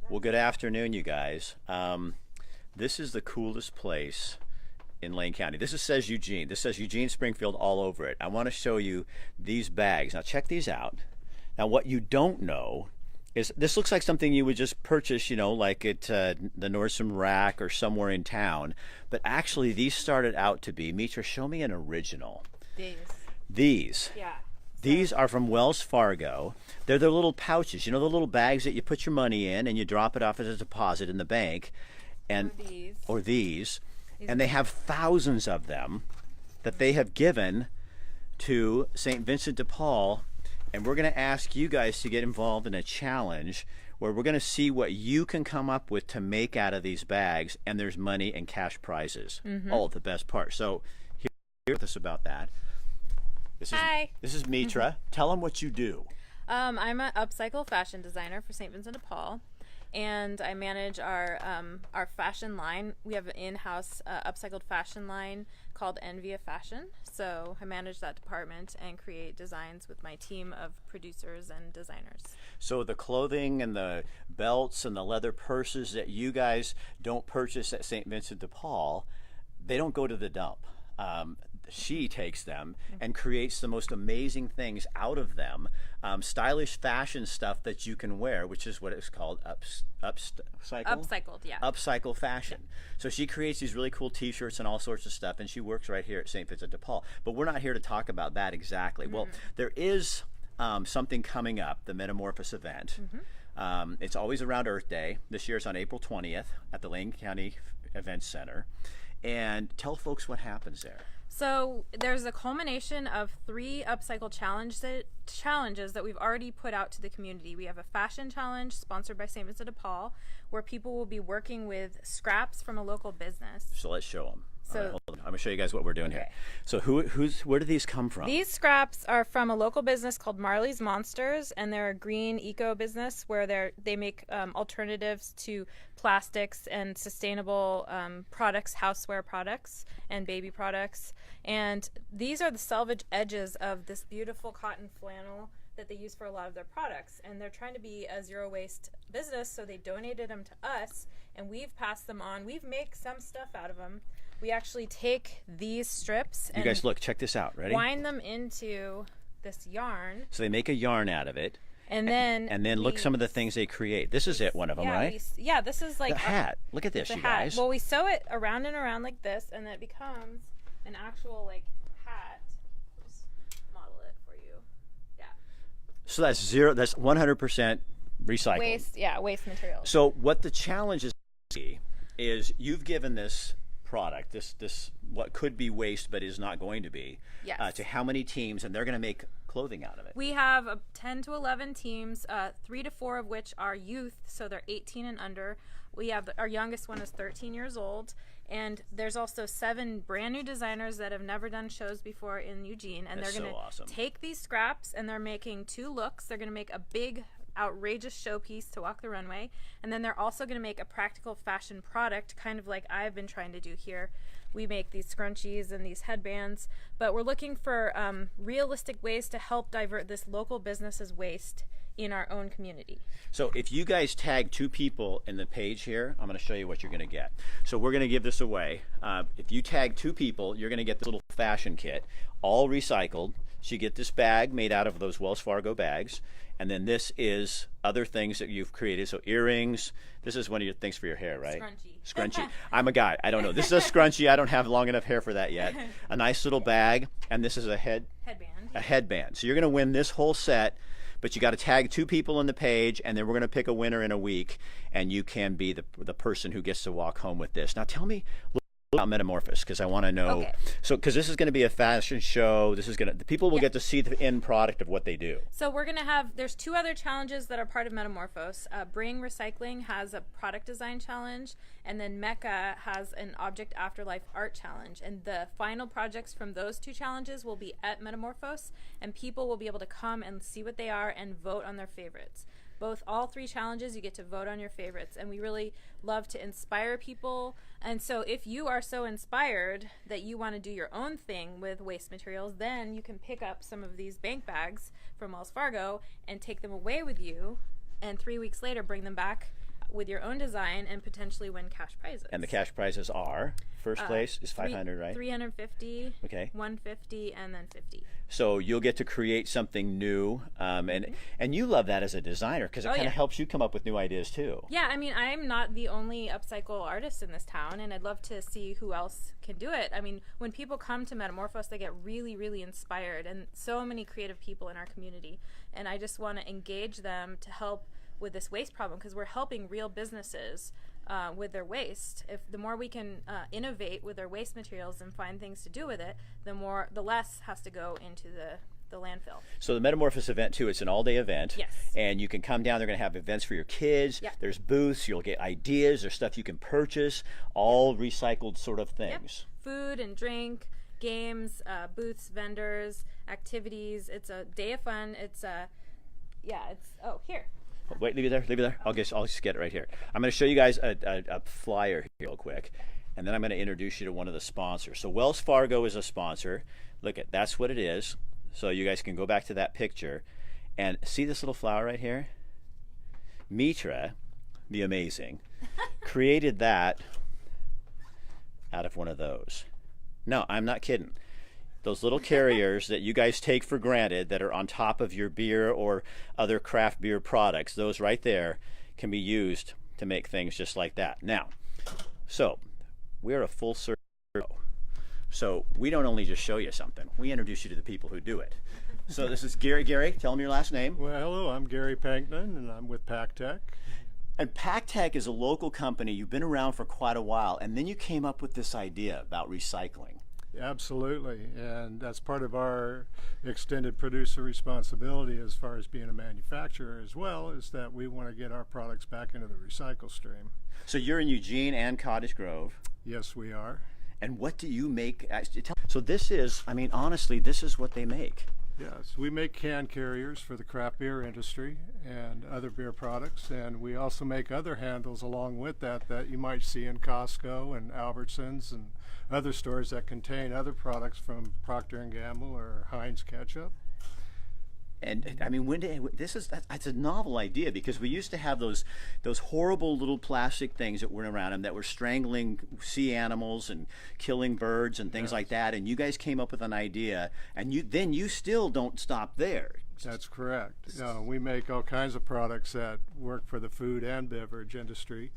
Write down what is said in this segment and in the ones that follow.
Well, good afternoon, you guys. This is the coolest place in Lane County. Says Eugene. This says Eugene Springfield all over it. I want to show you these bags. Now, check these out. Now, what you don't know is this looks like something you would just purchase, you know, like at the Nordstrom Rack or somewhere in town. But actually, these started out to be, Mitra, show me an original. These. Yeah. These are from Wells Fargo. They're their little pouches, you know, the little bags that you put your money in and you drop it off as a deposit in the bank. And or these. And they have thousands of them that they have given to St. Vincent de Paul. And we're going to ask you guys to get involved in a challenge where we're going to see what you can come up with to make out of these bags. And there's money and cash prizes. Oh, the best part. So hear with us about that. Hi. This is Mitra. Tell them what you do. I'm an upcycle fashion designer for St. Vincent de Paul, and I manage our fashion line. We have an in-house upcycled fashion line called Envia Fashion. So I manage that department and create designs with my team of producers and designers. So the clothing and the belts and the leather purses that you guys don't purchase at St. Vincent de Paul, they don't go to the dump. She takes them and creates the most amazing things out of them, stylish fashion stuff that you can wear, which is what it's called, Upcycled, yeah. Upcycle fashion. Yeah. So she creates these really cool t-shirts and all sorts of stuff, and she works right here at St. Vincent de Paul. But we're not here to talk about that exactly. Well, there is something coming up, the Metomophas event. It's always around Earth Day. This year it's on April 20th at the Lane County Events Center. And tell folks what happens there. So there's a culmination of 3 upcycle challenges that we've already put out to the community. We have a fashion challenge sponsored by St. Vincent de Paul, where people will be working with scraps from a local business. So let's show them. So right, hold on. I'm going to show you guys what we're doing here. So where do these come from? These scraps are from a local business called Marley's Monsters, and they're a green eco business where they make alternatives to plastics and sustainable products, houseware products and baby products. And these are the salvage edges of this beautiful cotton flannel that they use for a lot of their products. And they're trying to be a zero waste business, so they donated them to us, and we've passed them on. We've made some stuff out of them. We actually take these strips and you guys look, check this out. Ready? Wind them into this yarn. So they make a yarn out of it. And then look some of the things they create. This is one of them, right? This is like the hat. Look at this, you guys. Well, we sew it around and around like this, and then it becomes an actual like hat. I'll just model it for you. Yeah. So that's 100% recycled. Waste material. So what the challenge is you've given this product, this what could be waste but is not going to be, to how many teams, and they're going to make clothing out of it? We have 10 to 11 teams, 3 to 4 of which are youth, so they're 18 and under. We have our youngest one is 13 years old, and there's also 7 brand new designers that have never done shows before in Eugene, and they're going to take these scraps and they're making 2 looks. They're going to make a big outrageous showpiece to walk the runway, and then they're also going to make a practical fashion product, kind of like I've been trying to do here. We make these scrunchies and these headbands, but we're looking for realistic ways to help divert this local business's waste in our own community. So if you guys tag 2 people in the page here, I'm going to show you what you're going to get. So we're going to give this away. If you tag 2 people, you're going to get this little fashion kit, all recycled. So you get this bag made out of those Wells Fargo bags. And then this is other things that you've created. So earrings. This is one of your things for your hair, right? Scrunchie. I'm a guy. I don't know. This is a scrunchie. I don't have long enough hair for that yet. A nice little bag. And this is a headband. A headband. So you're going to win this whole set. But you got to tag 2 people in the page, and then we're going to pick a winner in a week, and you can be the person who gets to walk home with this. Now tell me about Metomophas, because I want to know. Okay. So because this is going to be a fashion show, the people will get to see the end product of what they do. So we're going to there's 2 other challenges that are part of Metomophas. Bring Recycling has a product design challenge, and then Mecca has an object afterlife art challenge. And the final projects from those 2 challenges will be at Metomophas, and people will be able to come and see what they are and vote on their favorites. All 3 challenges, you get to vote on your favorites, and we really love to inspire people. And so if you are so inspired that you want to do your own thing with waste materials, then you can pick up some of these bank bags from Wells Fargo and take them away with you, and 3 weeks later bring them back with your own design and potentially win cash prizes. And the cash prizes are, first place is 500, right? 350, Okay. 150, and then 50. So you'll get to create something new, and you love that as a designer because it kind of helps you come up with new ideas too. Yeah, I mean, I'm not the only upcycle artist in this town, and I'd love to see who else can do it. I mean, when people come to Metomophas, they get really, really inspired, and so many creative people in our community, and I just want to engage them to help with this waste problem because we're helping real businesses with their waste. If the more we can innovate with their waste materials and find things to do with it, the less has to go into the landfill. So the Metomophas event too, it's an all-day event. Yes. And you can come down, they're going to have events for your kids. Yep. There's booths, you'll get ideas, there's stuff you can purchase, all recycled sort of things. Yep. Food and drink, games, booths, vendors, activities. It's a day of fun. Oh, here. Wait, leave it there. I'll just get it right here. I'm going to show you guys a flyer here real quick, and then I'm going to introduce you to one of the sponsors. So Wells Fargo is a sponsor. Look at that's what it is. So you guys can go back to that picture and see this little flower right here. Mitra, the amazing, created that out of one of those. No, I'm not kidding. Those little carriers that you guys take for granted that are on top of your beer or other craft beer products, those right there can be used to make things just like that. Now, so we're a full service show. So we don't only just show you something, we introduce you to the people who do it. So this is Gary. Gary, tell them your last name. Well, hello, I'm Gary Pankton, and I'm with PackTech. And PackTech is a local company. You've been around for quite a while, and then you came up with this idea about recycling. Absolutely, and that's part of our extended producer responsibility as far as being a manufacturer as well, is that we want to get our products back into the recycle stream. So you're in Eugene and Cottage Grove. Yes, we are. And what do you make? So this is, I mean, honestly, this is what they make. Yes, we make can carriers for the craft beer industry and other beer products, and we also make other handles along with that you might see in Costco and Albertsons and other stores that contain other products from Procter & Gamble or Heinz ketchup. And I mean, that's a novel idea because we used to have those horrible little plastic things that were around them that were strangling sea animals and killing birds and things like that. And you guys came up with an idea, and you still don't stop there. That's correct. We make all kinds of products that work for the food and beverage industry,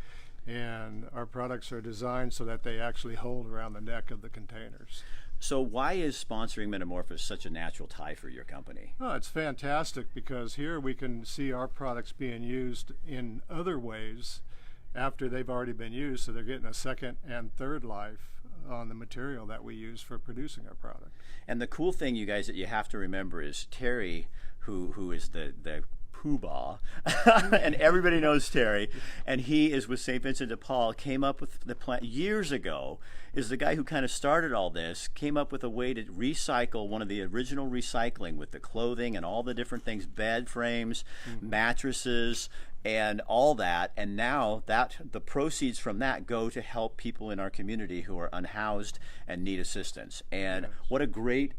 and our products are designed so that they actually hold around the neck of the containers. So why is sponsoring Metomophas such a natural tie for your company? Oh, it's fantastic because here we can see our products being used in other ways after they've already been used, so they're getting a second and third life on the material that we use for producing our product. And the cool thing, you guys, that you have to remember is Terry, who is the poobah, and everybody knows Terry, and he is with St. Vincent dePaul, came up with the plan years ago, is the guy who kind of started all this, came up with a way to recycle one of the original recycling with the clothing and all the different things, bed frames, mattresses, and all that, and now the proceeds from that go to help people in our community who are unhoused and need assistance. And what a great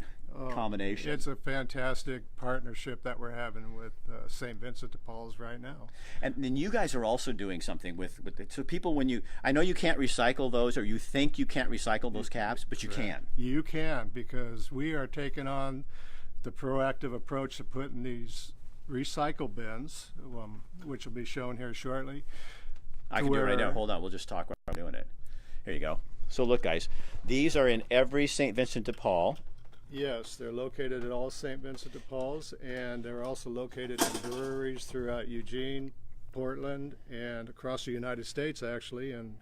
combination. It's a fantastic partnership that we're having with St. Vincent de Paul's right now. And then you guys are also doing something with so people, I know you can't recycle those, or you think you can't recycle those caps, but you can. You can, because we are taking on the proactive approach to putting these recycle bins, which will be shown here shortly. I can do it right now. Hold on, we'll just talk while I'm doing it. Here you go. So look, guys, these are in every St. Vincent de Paul. Yes, they're located at all St. Vincent de Paul's, and they're also located in breweries throughout Eugene, Portland, and across the United States, actually. And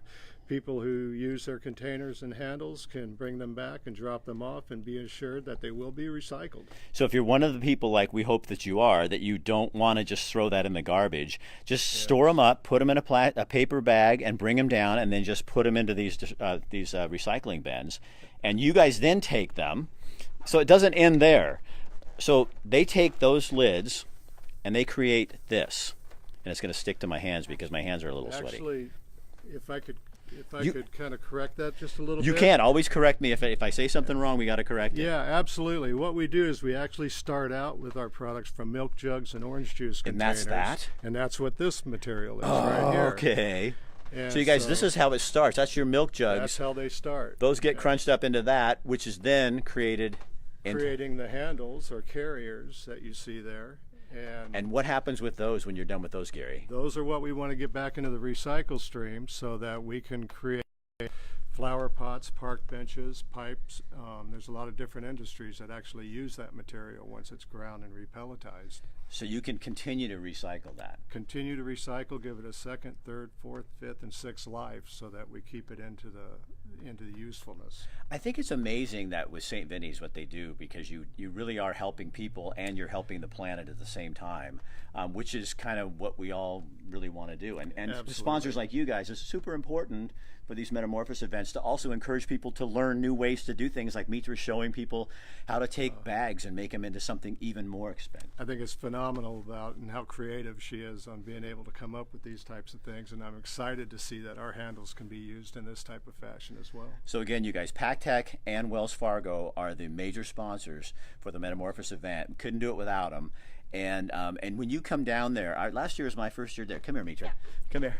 people who use their containers and handles can bring them back and drop them off and be assured that they will be recycled. So if you're one of the people, like we hope that you are, that you don't want to just throw that in the garbage, just store them up, put them in a paper bag, and bring them down, and then just put them into these recycling bins. And you guys then take them. So it doesn't end there. So they take those lids and they create this. And it's going to stick to my hands because my hands are a little sweaty. Actually, if I could if I could kind of correct that just a little You bit. can always correct me if I say something wrong. We got to correct it. Yeah, absolutely. What we do is we actually start out with our products from milk jugs and orange juice And containers. that's that? And that's what this material is right here. Okay. And So you guys, this is how it starts. That's your milk jugs. That's how they start. Those get crunched up into that, which is then created. Creating the handles or carriers that you see there. And what happens with those when you're done with those, Gary? Those are what we want to get back into the recycle stream so that we can create flower pots, park benches, pipes. There's a lot of different industries that actually use that material once it's ground and repelletized. So you can continue to recycle that. Continue to recycle, give it a second, third, fourth, fifth, and sixth life so that we keep it into the usefulness. I think it's amazing that with St. Vinny's what they do, because you really are helping people and you're helping the planet at the same time, which is kind of what we all really want to do. And sponsors like you guys, it's super important for these Metomophas events to also encourage people to learn new ways to do things, like Mitra's showing people how to take bags and make them into something even more expensive. I think it's phenomenal about and how creative she is on being able to come up with these types of things, and I'm excited to see that our handles can be used in this type of fashion as well. So again, you guys, PacTech and Wells Fargo are the major sponsors for the Metomophas event. Couldn't do it without them. And when you come down there, last year was my first year there. Come here, Mitra. Yeah. Come here.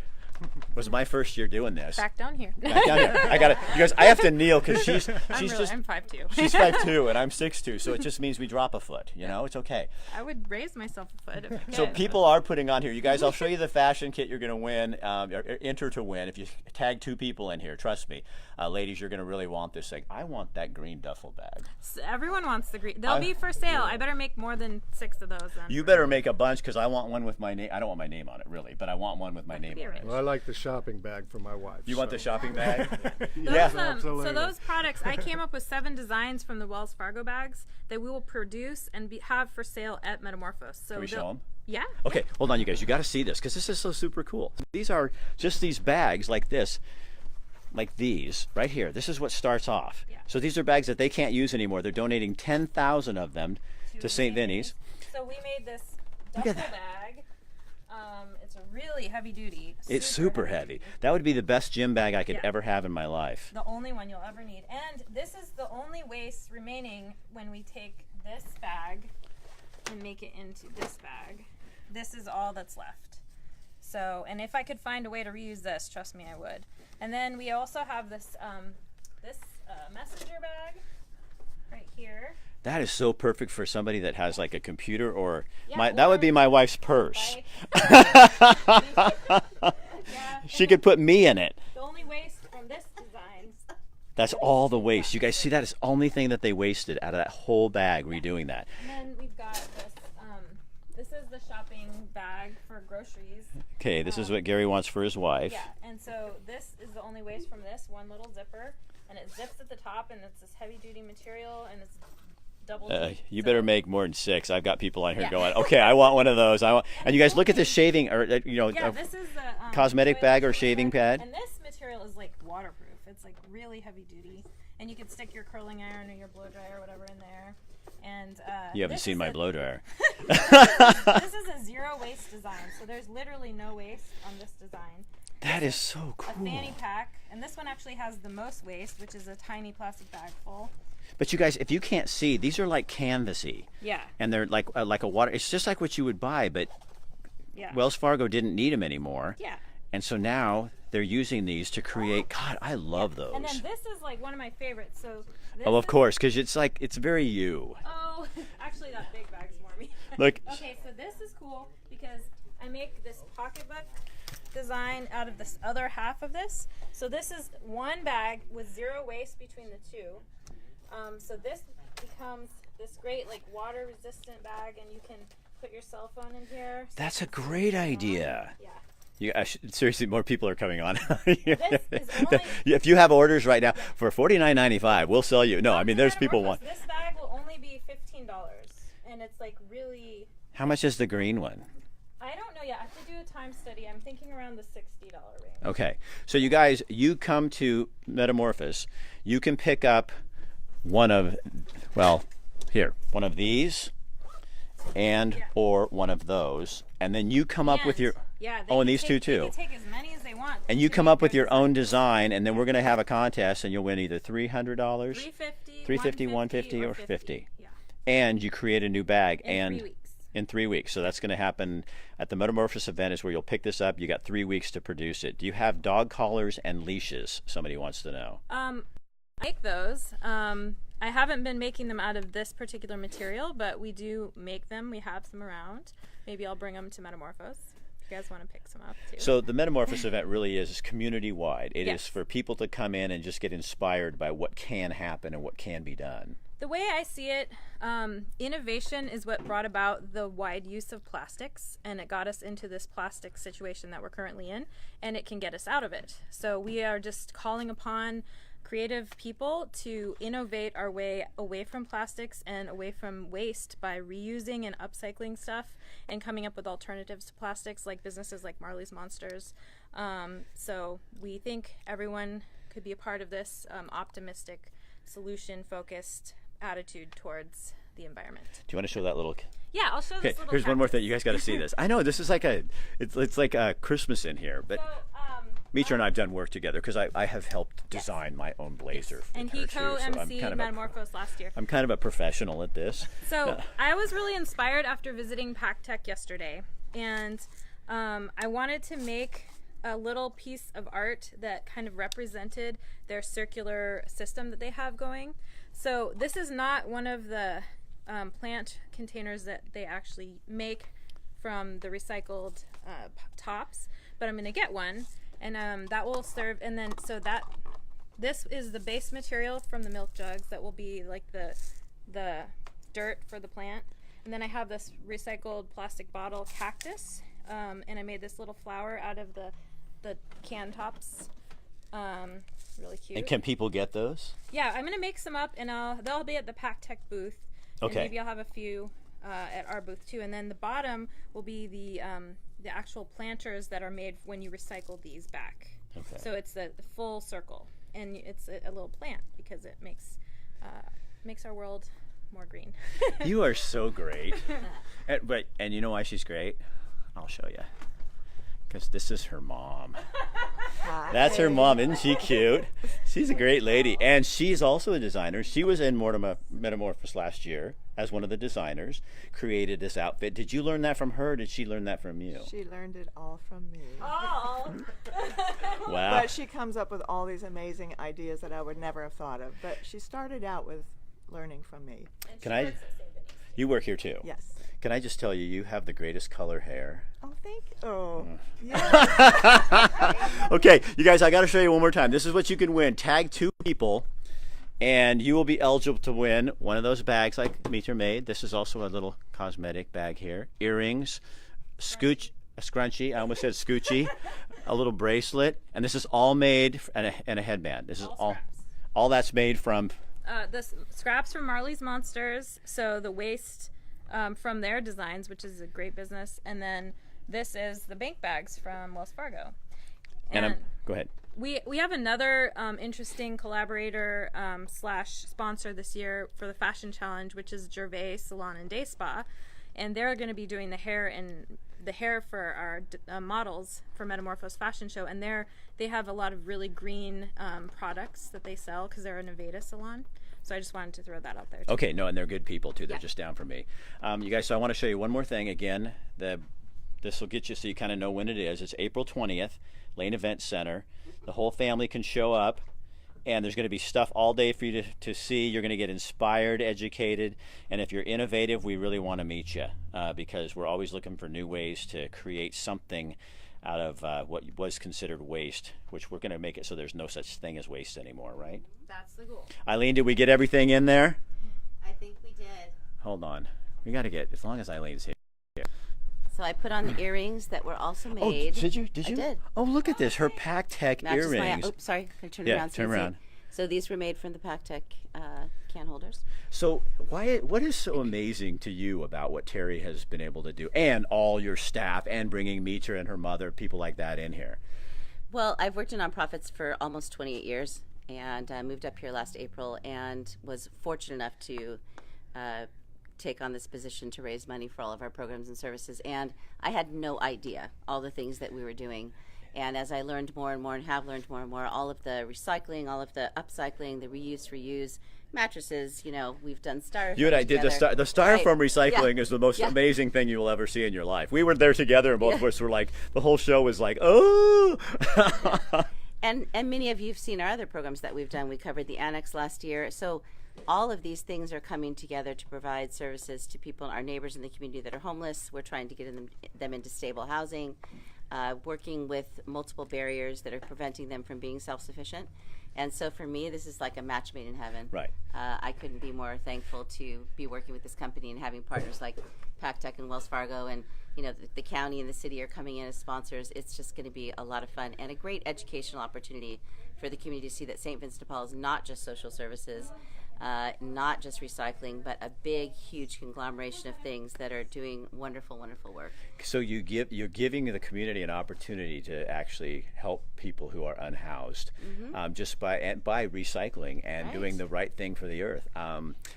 Was my first year doing this. Back down here. Back down here. I got it. You guys, I have to kneel because she's I'm just. I'm 5'2". She's 5'2" and I'm 6'2", so it just means we drop a foot. You know, it's okay. I would raise myself a foot if I could. So people are putting on here. You guys, I'll show you the fashion kit you're going to win, or enter to win. If you tag 2 people in here, trust me, ladies, you're going to really want this thing. I want that green duffel bag. So everyone wants the green. They'll be for sale. I better make more than 6 of those then. You better make a bunch, because I want one with my name. I don't want my name on it really, but I want one with my name on it. Well, I like the shopping bag for my wife. You want the shopping bag? Yeah, absolutely. So those products, I came up with 7 designs from the Wells Fargo bags that we will produce and have for sale at Metomophas. So Can we show them? Yeah. Okay, hold on, you guys. You got to see this, because this is so super cool. These are just these bags like this, like these right here. This is what starts off. Yeah. So these are bags that they can't use anymore. They're donating 10,000 of them to St. Vinny's. So we made this duffel bag. It's a really heavy duty. It's super heavy. That would be the best gym bag I could ever have in my life. The only one you'll ever need. And this is the only waste remaining when we take this bag and make it into this bag. This is all that's left. So, and if I could find a way to reuse this, trust me, I would. And then we also have this messenger bag right here. That is so perfect for somebody that has like a computer or that would be my wife's purse. She could put me in it. The only waste from this design. That's all the waste. You guys see that is the only thing that they wasted out of that whole bag redoing that. And then we've got this. This is the shopping bag for groceries. Okay, this is what Gary wants for his wife. Yeah, and so this is the only waste from this one little zipper, and it zips at the top, and it's this heavy-duty material, and it's double. You better make more than 6. I've got people on here going, okay, I want one of those. And you guys look at this shaving, or this is the cosmetic bag or shaving pad. And this material is like waterproof. It's like really heavy-duty, and you can stick your curling iron or your blow dryer or whatever in there. And you haven't seen my blow dryer. This is a zero waste design, so there's literally no waste on this design. That is so cool. A fanny pack, and this one actually has the most waste, which is a tiny plastic bag full. But you guys, if you can't see, these are like canvasy. Yeah. And they're like a water. It's just like what you would buy, but Wells Fargo didn't need them anymore. Yeah. And so now they're using these to create. God, I love those. And then this is like one of my favorites. So. Of course, because it's very you. Oh, actually, that big bag's more me. Look. Okay, so this is cool because I make this pocketbook design out of this other half of this. So this is one bag with zero waste between the two. So this becomes this great like water resistant bag, and you can put your cell phone in here. So that's a great idea. Yeah. Seriously, more people are coming on. This is only, if you have orders right now for $49.95, we'll sell you. No, I mean there's people want. This bag will only be $15, and it's like really. How much is the green one? I don't know yet. I have to do a time study. I'm thinking around the $60 range. Okay, so you guys, you come to Metomophas, you can pick up one of these, or one of those, and then you come up with your. Yeah. And these two too. They can take as many as they want. want. And you to come make up with their your own design, and then we're going to have a contest, and you'll win either $300, $350, $150, or $50. Yeah. And you create a new bag. In 3 weeks. In 3 weeks. So that's going to happen at the Metomophas event is where you'll pick this up. You got 3 weeks to produce it. Do you have dog collars and leashes? Somebody wants to know. Make those. I haven't been making them out of this particular material, but we do make them. We have some around. Maybe I'll bring them to Metomophas. If you guys want to pick some up too. So the Metomophas event really is community-wide. It Yes. is for people to come in and just get inspired by what can happen and what can be done. The way I see it, innovation is what brought about the wide use of plastics, and it got us into this plastic situation that we're currently in, and it can get us out of it. So we are just calling upon creative people to innovate our way away from plastics and away from waste by reusing and upcycling stuff and coming up with alternatives to plastics, like businesses like Marley's Monsters. So we think everyone could be a part of this optimistic, solution-focused attitude towards the environment. Do you want to show that little? Yeah, I'll show Okay, this little here's one more cactus. thing. You guys got to see this. I know this is like it's like a Christmas in here, but So, Mitra and I have done work together because I have helped design my own blazer. and with he her, too, so I'm co-emceed kind of Metamorphose last year. I'm kind of a professional at this. So I was really inspired after visiting Pack Tech yesterday, and I wanted to make a little piece of art that kind of represented their circular system that they have going. So this is not one of the plant containers that they actually make from the recycled tops, but I'm going to get one, and that will serve. And then so that this is the base material from the milk jugs that will be like the dirt for the plant. And then I have this recycled plastic bottle cactus, and I made this little flower out of the can tops. Really cute. And can people get those? Yeah, I'm gonna make some up, and they'll be at the Pack Tech booth. Okay. And maybe I'll have a few at our booth too. And then the bottom will be the actual planters that are made when you recycle these back. Okay. So it's the full circle, and it's a little plant because it makes our world more green. You are so great. And you know why she's great? I'll show you. Because this is her mom. That's her mom. Isn't she cute? She's a great lady. And she's also a designer. She was in Metomophas last year as one of the designers, created this outfit. Did you learn that from her, or did she learn that from you? She learned it all from me. Oh. Wow. But she comes up with all these amazing ideas that I would never have thought of. But she started out with learning from me. Can I? You work here too? Yes. Can I just tell you, you have the greatest color hair. Oh, thank you. Oh, yeah. Okay, you guys, I got to show you one more time. This is what you can win. Tag 2 people, and you will be eligible to win one of those bags like Mitra made. This is also a little cosmetic bag here. Earrings, a scrunchie, I almost said scoochie, a little bracelet, and this is all made, and a headband. This is all that's made from... The scraps from Marley's Monsters, so the waste from their designs, which is a great business, and then this is the bank bags from Wells Fargo. And go ahead. We have another interesting collaborator slash sponsor this year for the Fashion Challenge, which is Gervais Salon and Day Spa, and they're going to be doing the hair for our models for Metomophas Fashion Show, and they have a lot of really green products that they sell because they're a Nevada salon. So I just wanted to throw that out there too. Okay, no, and they're good people too. They're Yeah. just down for me. You guys, so I want to show you one more thing. Again, this will get you so you kind of know when it is. It's April 20th, Lane Event Center. The whole family can show up, and there's going to be stuff all day for you to see. You're going to get inspired, educated, and if you're innovative, we really want to meet you because we're always looking for new ways to create something out of what was considered waste, which we're going to make it so there's no such thing as waste anymore, right? That's the goal. Eileen, did we get everything in there? I think we did. Hold on. We got to get, as long as Eileen's here. So I put on the earrings that were also Oh, made. did you? I did. Oh, look at this. Her Pack Tech Not just my, earrings. oops, sorry. Can I turn Yeah, around? so turn you can see? around. So these were made from the Pack Tech can holders. So what is so amazing to you about what Terry has been able to do, and all your staff, and bringing Mitra and her mother, people like that in here? Well, I've worked in nonprofits for almost 28 years, and moved up here last April, and was fortunate enough to take on this position to raise money for all of our programs and services. And I had no idea all the things that we were doing. And as I learned more and more and have learned more and more, all of the recycling, all of the upcycling, the reuse, reuse, mattresses, you know, we've done styrofoam. You and I did the styrofoam recycling is the most amazing thing you will ever see in your life. We were there together, and both of us were like, the whole show was like, oh. And many of you have seen our other programs that we've done. We covered the annex last year. So all of these things are coming together to provide services to people, our neighbors in the community that are homeless. We're trying to get them into stable housing, working with multiple barriers that are preventing them from being self-sufficient. And so for me, this is like a match made in heaven. Right. I couldn't be more thankful to be working with this company and having partners like PacTech and Wells Fargo, and you know the county and the city are coming in as sponsors. It's just going to be a lot of fun and a great educational opportunity for the community to see that St. Vincent de Paul is not just social services, not just recycling, but a big, huge conglomeration of things that are doing wonderful, wonderful work. So you're giving the community an opportunity to actually help people who are unhoused, just by recycling and doing the right thing for the earth.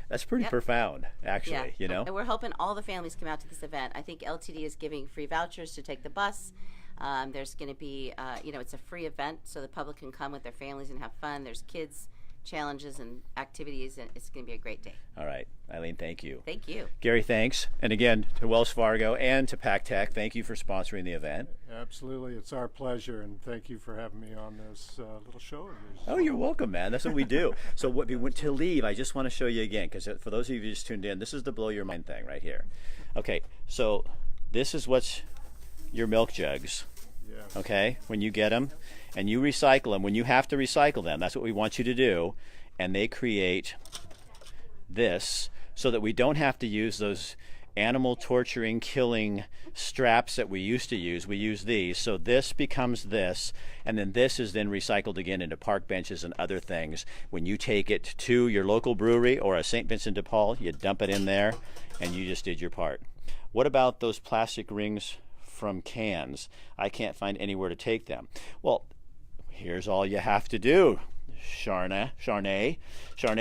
That's pretty profound, actually. You know, and we're hoping all the families come out to this event. I think LTD is giving free vouchers to take the bus. There's going to be, you know, it's a free event, so the public can come with their families and have fun. There's kids challenges and activities, and it's going to be a great day. All right, Eileen, thank you. Thank you. Gary, thanks. And again, to Wells Fargo and to PacTech, thank you for sponsoring the event. Absolutely, it's our pleasure, and thank you for having me on this little show of yours. Oh, you're welcome, man. That's what we do. So what we went to leave, I just want to show you again, because for those of you who just tuned in, this is the blow your mind thing right here. Okay, so this is what's your milk jugs. Yes. Okay, when you get them and you recycle them, when you have to recycle them, that's what we want you to do. And they create this so that we don't have to use those animal torturing, killing straps that we used to use. We use these. So this becomes this, and then this is then recycled again into park benches and other things. When you take it to your local brewery or a St. Vincent de Paul, you dump it in there and you just did your part. What about those plastic rings from cans? I can't find anywhere to take them. Well, here's all you have to do. Charnay,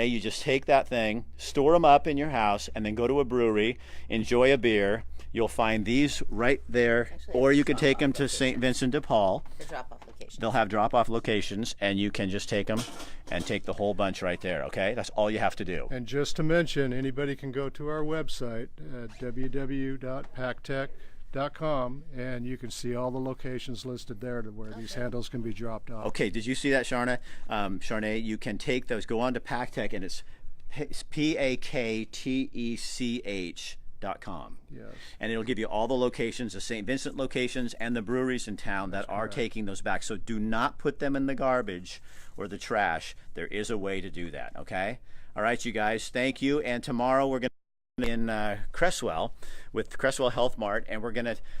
you just take that thing, store them up in your house, and then go to a brewery, enjoy a beer. You'll find these right there, or you can take them to St. Vincent de Paul. The drop-off locations. They'll have drop-off locations, and you can just take them and take the whole bunch right there, okay? That's all you have to do. And just to mention, anybody can go to our website at www.pactech.com, and you can see all the locations listed there to where these handles can be dropped off. Okay, did you see that, Sharna? Charnay, you can take those, go on to PacTech, and it's PAKTECH.com. Yes. And it'll give you all the locations, the St. Vincent locations and the breweries in town that are taking those back. So do not put them in the garbage or the trash. There is a way to do that, okay? All right, you guys, thank you. And tomorrow we're going to in Cresswell with Cresswell Health Mart, and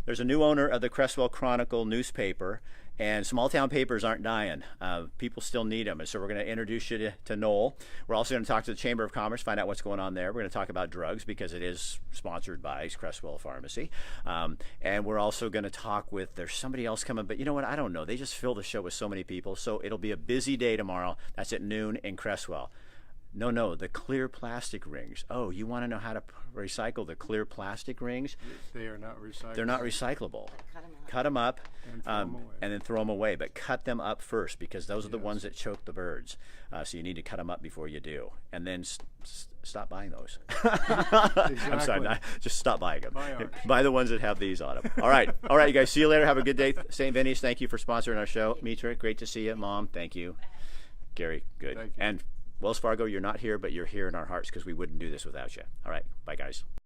there's a new owner of the Cresswell Chronicle newspaper, and small town papers aren't dying. People still need them, and so we're going to introduce you to Noel. We're also going to talk to the Chamber of Commerce, find out what's going on there. We're going to talk about drugs because it is sponsored by Cresswell Pharmacy, and we're also going to talk with, there's somebody else coming, but you know what, I don't know, they just fill the show with so many people, so it'll be a busy day tomorrow. That's at noon in Cresswell. No, the clear plastic rings. Oh, you want to know how to recycle the clear plastic rings? They are not recyclable. They're not recyclable. Cut them out. And then throw them away. But cut them up first, because those are the ones that choke the birds. So you need to cut them up before you do. And then stop buying those. Exactly. I'm sorry, just stop buying them. Buy ours. Buy the ones that have these on them. All right, you guys. See you later. Have a good day. St. Vinny's, thank you for sponsoring our show. Mitra, great to see you. Mom, thank you. Gary, good. Thank you. And Wells Fargo, you're not here, but you're here in our hearts because we wouldn't do this without you. All right, bye, guys.